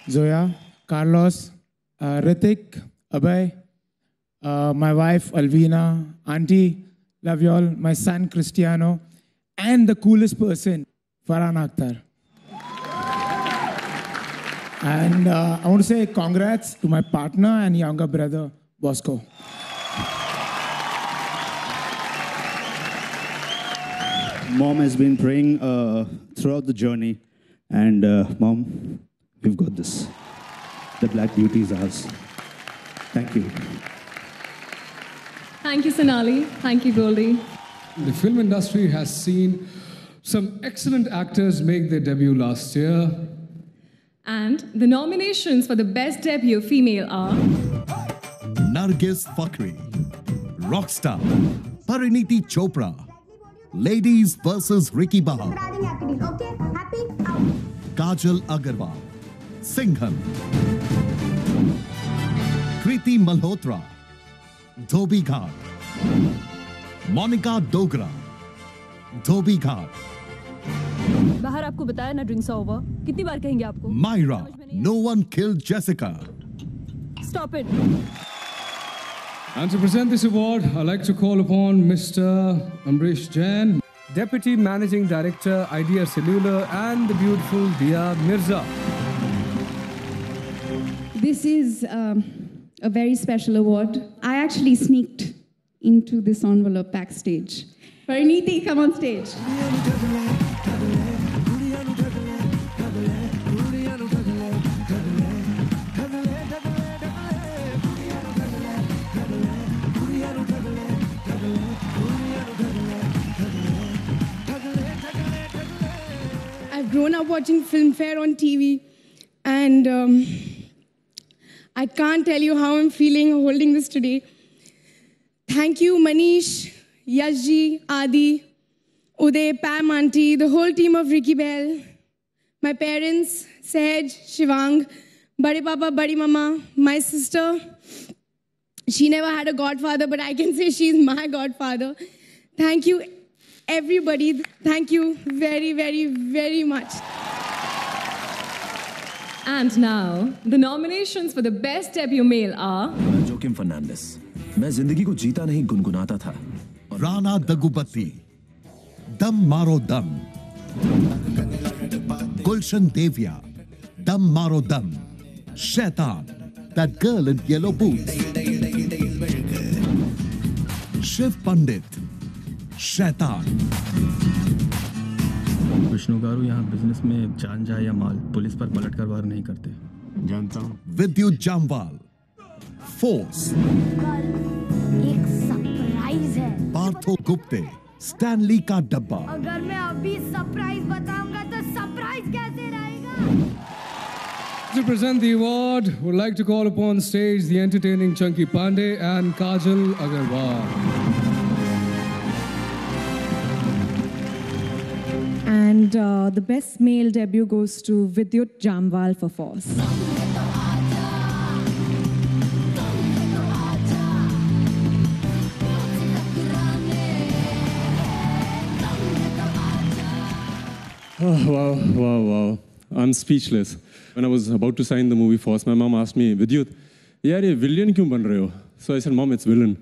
Zoya, Carlos, Ritik, Abhay, my wife Alvina, auntie, love you all, my son Cristiano, and the coolest person, Farhan Akhtar. And I want to say congrats to my partner and younger brother, Bosco. Mom has been praying throughout the journey. And Mom, we've got this. The Black Beauty is ours. Thank you. Thank you, Sonali. Thank you, Goldie. The film industry has seen some excellent actors make their debut last year. And the nominations for the Best Debut Female are Nargis Fakhri, Rockstar, Pariniti Chopra, Ladies vs. Ricky Bahar, Kajal Agarwal, Singham, Kriti Malhotra, Dhobi Ghat, Monica Dogra, Dhobi Ghat, बाहर आपको बताया ना drinks over कितनी बार कहेंगे आपको Myra, No One Killed Jessica. Stop it. And to present this award, I'd like to call upon Mr. Ambrish Jain, Deputy Managing Director, Idea Cellular, and the beautiful Dia Mirza. This is a very special award. I actually sneaked into this envelope backstage. Pariniti, come on stage. I've grown up watching Filmfare on TV, and I can't tell you how I'm feeling holding this today. Thank you, Manish, Yashji, Adi, Uday, Pam Auntie, the whole team of Ricky Bell, my parents, Sehaj, Shivang, Bade Papa, Badi Mama, my sister. She never had a godfather, but I can say she's my godfather. Thank you, everybody. Thank you very, very, very much. And now, the nominations for the Best Debut Male are Joaquin Fernandez. मैं जिंदगी को जीता नहीं गुनगुनाता था. Rana Dagubati, Dam Maro Dam, Gulshan Devya, Dam Maro Dam, Shaitan, that girl in yellow boots, Shiv Pandit, Shaitan. Vishnu गारू यहाँ business में जान जाए या माल पुलिस पर पलटकर वार नहीं करते. जानता हूँ. Vidyut Jamwal, Force. एक सरप्राइज है. पार्थो गुप्ते, स्टैनली का डब्बा. अगर मैं अभी सरप्राइज बताऊंगा तो सरप्राइज कैसे रहेगा? To present the award, would like to call upon stage the entertaining Chunky Pandey and Kajal Agarwal. And the best male debut goes to Vidyut Jamwal for Force. Oh, wow. I'm speechless. When I was about to sign the movie Force, my mom asked me, Vidyut, yaar ye villain kyun ban rahe ho? So I said, Mom, it's villain.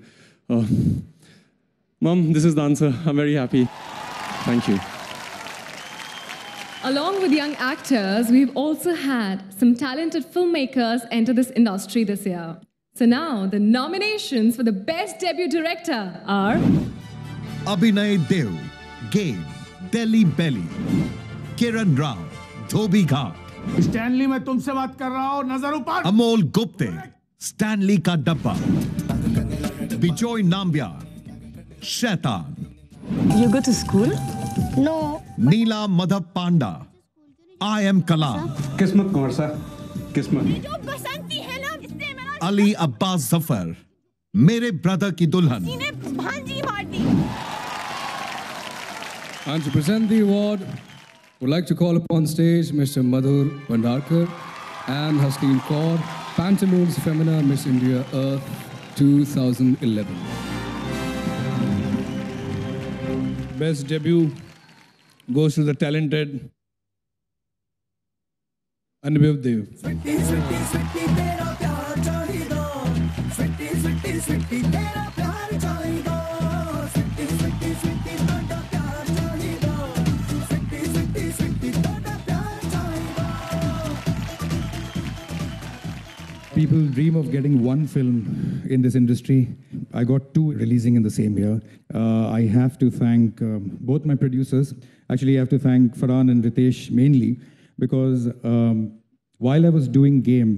Mom, this is the answer. I'm very happy. Thank you. Along with young actors, we've also had some talented filmmakers enter this industry this year. So now, the nominations for the Best Debut Director are Abhinay Dev, Game, Delhi Belly, Kiran Rao, Dhobi Ghat. Stanley मैं तुमसे बात कर रहा हूँ नजर ऊपर. Amol Gupte, Stanley का डब्बा. Bijoy Nambiar, Shaitan. You go to school? No. Neela Madhav Panda, I Am Kalam. किस्मत कुमार साहब, किस्मत. जो बसंती है ना इससे मेरा Ali Abbas Zafar, मेरे ब्रदर की दुल्हन. सीने भांजी मार दी. And to present the award, would like to call upon stage Mr. Madhur Bhandarkar and Hasleen Kaur, Pantaloons Femina Miss India Earth 2011. Best debut goes to the talented अनुभव देव। People dream of getting one film in this industry. I got 2 releasing in the same year. I have to thank both my producers. Actually, I have to thank Farhan and Ritesh mainly because while I was doing Game,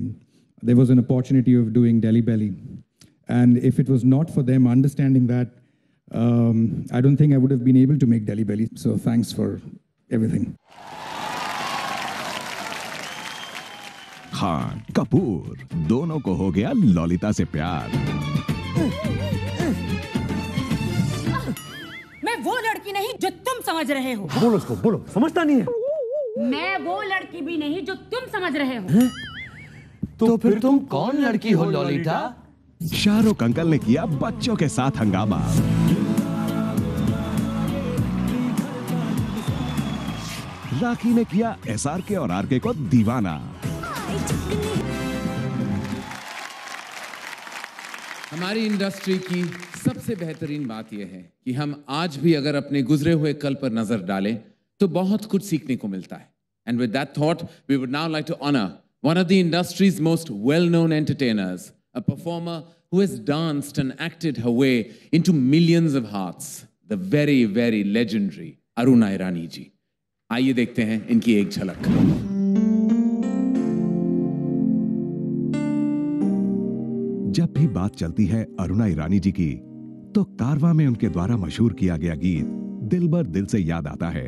there was an opportunity of doing Delhi Belly. And if it was not for them understanding that, I don't think I would have been able to make Delhi Belly. So thanks for everything. Khan Kapoor दोनों को हो गया ललिता से प्यार। मैं वो लड़की नहीं जो तुम समझ रहे हो। बोलो उसको, बोलो, समझता नहीं है। मैं वो लड़की भी नहीं जो तुम समझ रहे हो। तो फिर तुम कौन लड़की हो ललिता? शाहरुख अंकल ने किया बच्चों के साथ हंगामा। राखी ने किया SRK और RK को दीवाना। हमारी इंडस्ट्री की सबसे बेहतरीन बात यह है कि हम आज भी अगर अपने गुजरे हुए कल पर नजर डालें तो बहुत कुछ सीखने को मिलता है। And with that thought, we would now like to honor one of the industry's most well-known entertainers, a performer who has danced and acted her way into millions of hearts, the very, very legendary Aruna Irani ji. आइए देखते हैं इनकी एक झलक। जब भी बात चलती है अरुणा ईरानी जी की, तो कारवां में उनके द्वारा मशहूर किया गया गीत दिल भर दिल से याद आता है।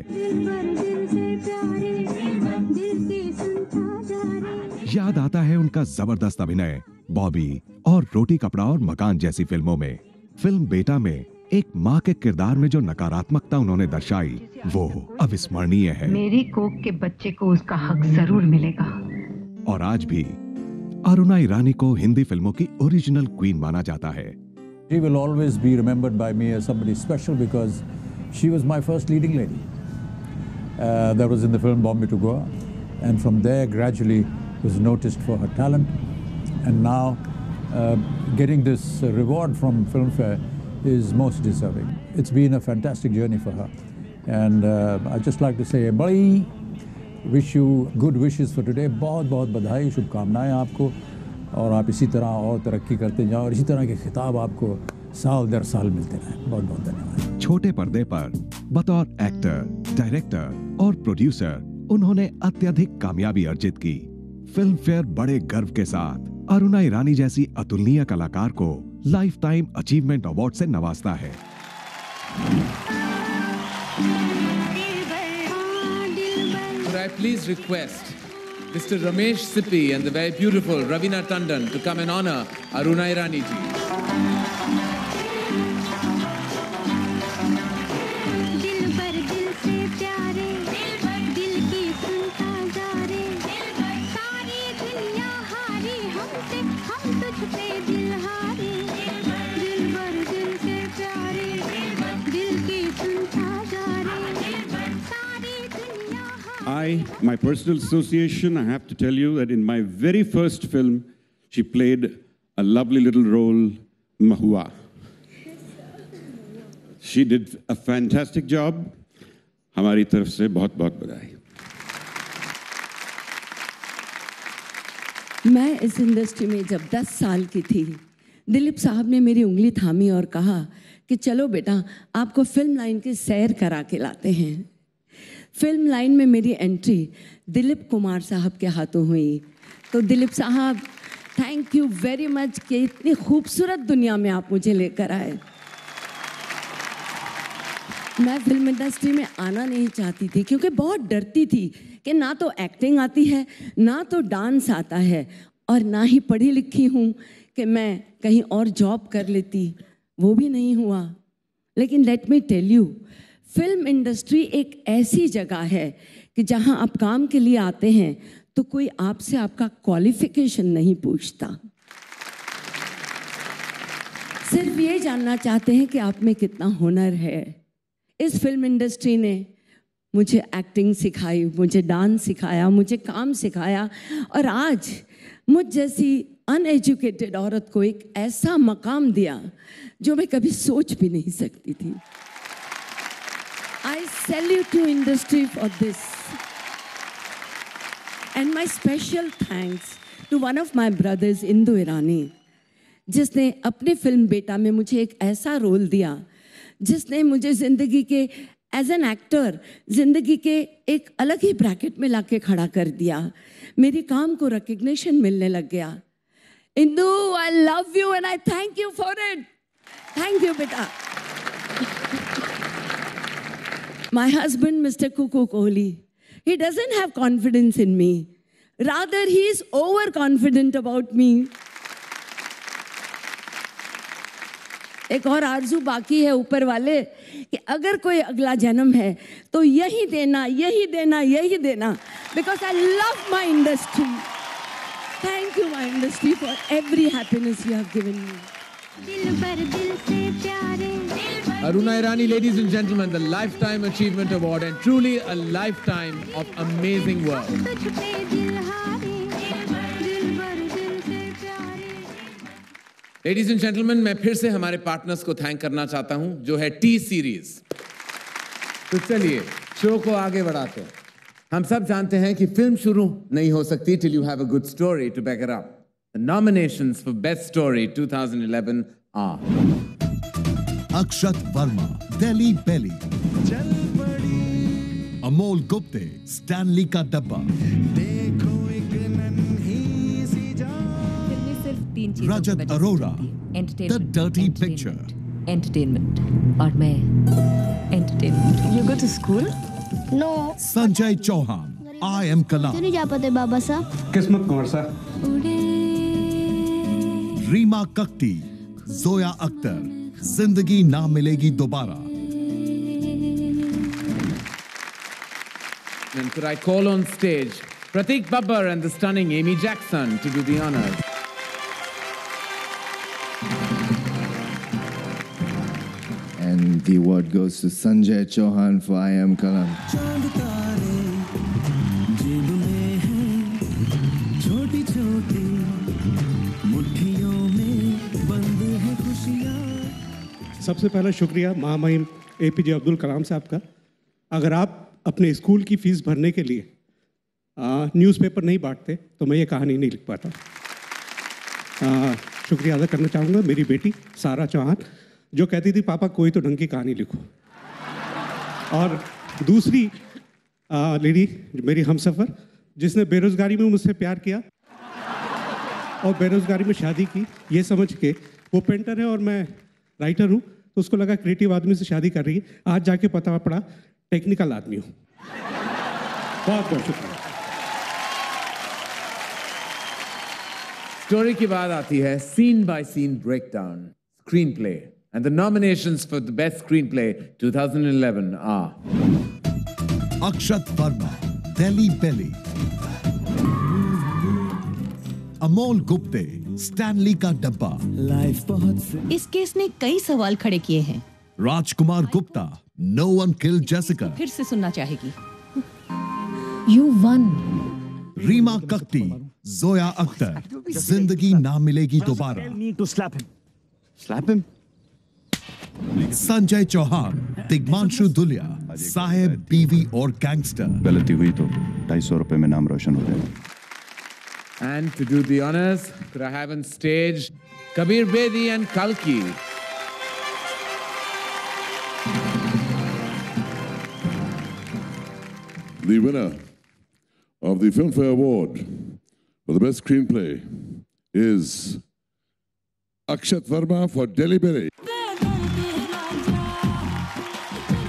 याद आता है उनका जबरदस्त अभिनय बॉबी और रोटी कपड़ा और मकान जैसी फिल्मों में। फिल्म बेटा में एक माँ के किरदार में जो नकारात्मकता उन्होंने दर्शाई वो अविस्मरणीय है। मेरी कोख के बच्चे को उसका हक जरूर मिलेगा। और आज भी अरुणा ईरानी को हिंदी फिल्मों की ओरिजिनल क्वीन माना जाता है। She will always be remembered by me as somebody special because she was my first leading lady. That was in the film Bombay to Goa, and from there gradually was noticed for her talent, and now getting this reward from Filmfare is most deserving. It's been a fantastic journey for her, and I'd just like to say, bye. Wish you good wishes for today. बहुत बहुत बधाई, शुभकामनाएं आपको, और आप इसी तरह और तरक्की करते जाओ और इसी तरह के खिताब आपको साल दर साल मिलते रहें। बहुत बहुत धन्यवाद। छोटे पर्दे पर बतौर एक्टर, डायरेक्टर और प्रोड्यूसर उन्होंने अत्यधिक कामयाबी अर्जित की। फिल्म फेयर बड़े गर्व के साथ अरुणा ईरानी जैसी अतुलनीय कलाकार को लाइफ टाइम अचीवमेंट अवार्ड से नवाजता है। Could I please request Mr. Ramesh Sippy and the very beautiful Ravina Tandon to come and honor Aruna Irani ji. My personal association, I have to tell you that in my very first film, she played a lovely little role, Mahua. She did a fantastic job. हमारी तरफ से बहुत बहुत बधाई। मैं इस industry में जब 10 साल की थी, दिलीप साहब ने मेरी उंगली थामी और कहा कि चलो बेटा, आपको फिल्म लाइन की सैर करा के लाते हैं। फिल्म लाइन में मेरी एंट्री दिलीप कुमार साहब के हाथों हुई। तो दिलीप साहब, थैंक यू वेरी मच कि इतनी खूबसूरत दुनिया में आप मुझे लेकर आए। मैं फिल्म इंडस्ट्री में आना नहीं चाहती थी क्योंकि बहुत डरती थी कि ना तो एक्टिंग आती है, ना तो डांस आता है, और ना ही पढ़ी लिखी हूँ कि मैं कहीं और जॉब कर लेती, वो भी नहीं हुआ। लेकिन let me tell you, film industry एक ऐसी जगह है कि जहां आप काम के लिए आते हैं तो कोई आपसे आपका क्वालिफिकेशन नहीं पूछता, सिर्फ ये जानना चाहते हैं कि आप में कितना हुनर है। इस फिल्म इंडस्ट्री ने मुझे एक्टिंग सिखाई, मुझे डांस सिखाया, मुझे काम सिखाया, और आज मुझ जैसी अनएजुकेटेड औरत को एक ऐसा मकाम दिया जो मैं कभी सोच भी नहीं सकती थी। I salute to industry for this, and my special thanks to one of my brothers Indu Irani, जिसने अपने फिल्म बेटा में मुझे एक ऐसा रोल दिया जिसने मुझे ज़िंदगी के एज एन एक्टर ज़िंदगी के एक अलग ही ब्रैकेट में लाके खड़ा कर दिया। मेरे काम को रिकग्निशन मिलने लग गया। Indu, I love you and I thank you for it. Thank you बेटा। My husband mister Kuku Kohli, he doesn't have confidence in me, rather he is overconfident about me. एक और आरज़ू बाकी है ऊपर वाले कि अगर कोई अगला जन्म है तो यही देना, यही देना, यही देना, because I love my industry. Thank you my industry for every happiness you have given me. दिल भर दिल से प्यारे। Aruna Irani, ladies and gentlemen, the Lifetime Achievement Award, and truly a lifetime of amazing work. Ladies and gentlemen, मैं फिर से हमारे partners को थैंक करना चाहता हूं, जो है टी सीरीज। तो चलिए शो को आगे बढ़ाते हैं। हम सब जानते हैं कि फिल्म शुरू नहीं हो सकती till you have a good story to back it up. The nominations for Best Story 2011 are Akshat Verma, Delhi belly, Amol Gupte, Stanley Ka Dabba, Rajat Arora, the dirty picture, entertainment, और मैं entertainment. You go to school? No. Sanjay Chauhan, I am Kalam, नहीं जा पाते बाबा साहब। किस्मत कुमार साहब, रीमा कक्टी, जोया अख्तर, जिंदगी ना मिलेगी दोबारा। And could I call on stage Pratik Babbar and the stunning Amy Jackson to do the honors. And the award goes to Sanjay Chauhan for I Am Kalam. सबसे पहला शुक्रिया महामहिम APJ अब्दुल कलाम साहब का। अगर आप अपने स्कूल की फीस भरने के लिए न्यूज़पेपर नहीं बांटते तो मैं ये कहानी नहीं लिख पाता। शुक्रिया अदा करना चाहूँगा मेरी बेटी सारा चौहान, जो कहती थी पापा कोई तो ढंग की कहानी लिखो। और दूसरी लेडी मेरी हमसफ़र, जिसने बेरोज़गारी में मुझसे प्यार किया और बेरोज़गारी में शादी की, ये समझ के वो पेंटर है और मैं राइटर हूँ, तो उसको लगा क्रिएटिव आदमी से शादी कर रही है। आज जाके पता पड़ा टेक्निकल आदमी हूँ। बहुत बहुत शुक्रिया। स्टोरी की बात आती है scene by scene breakdown, screenplay, and the nominations for the best screenplay 2011 are Akshat Verma, Delhi belly, Amol Gupte, Stanley Ka Dabba, इस केस ने कई सवाल खड़े किए हैं। Rajkumar Gupta, no one killed Jessica, फिर से सुनना चाहेगी। You won. रीमा कक्ती, जोया अख्तर, जिंदगी ना मिलेगी दोबारा, Slap him? संजय चौहान, दिग्मांशु दुलिया, साहेब, बीवी और गैंगस्टर। गलती हुई तो 250 रुपए में नाम रोशन हो जाएगा। And to do the honors, could I have on stage Kabir Bedi and Kalki. The winner of the Filmfare Award for the best screenplay is Akshat Verma for Delhi Belly.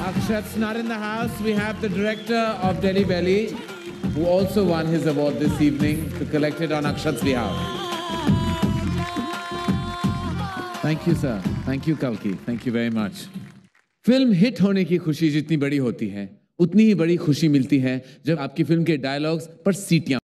Akshat's not in the house. We have the director of Delhi Belly, who also won his award this evening, to collect it on Akshat's behalf. Thank you, sir. Thank you, Kalki. Thank you very much. Film hit होने की खुशी जितनी बड़ी होती है, उतनी ही बड़ी खुशी मिलती है जब आपकी फिल्म के डायलॉग्स पर सीटियां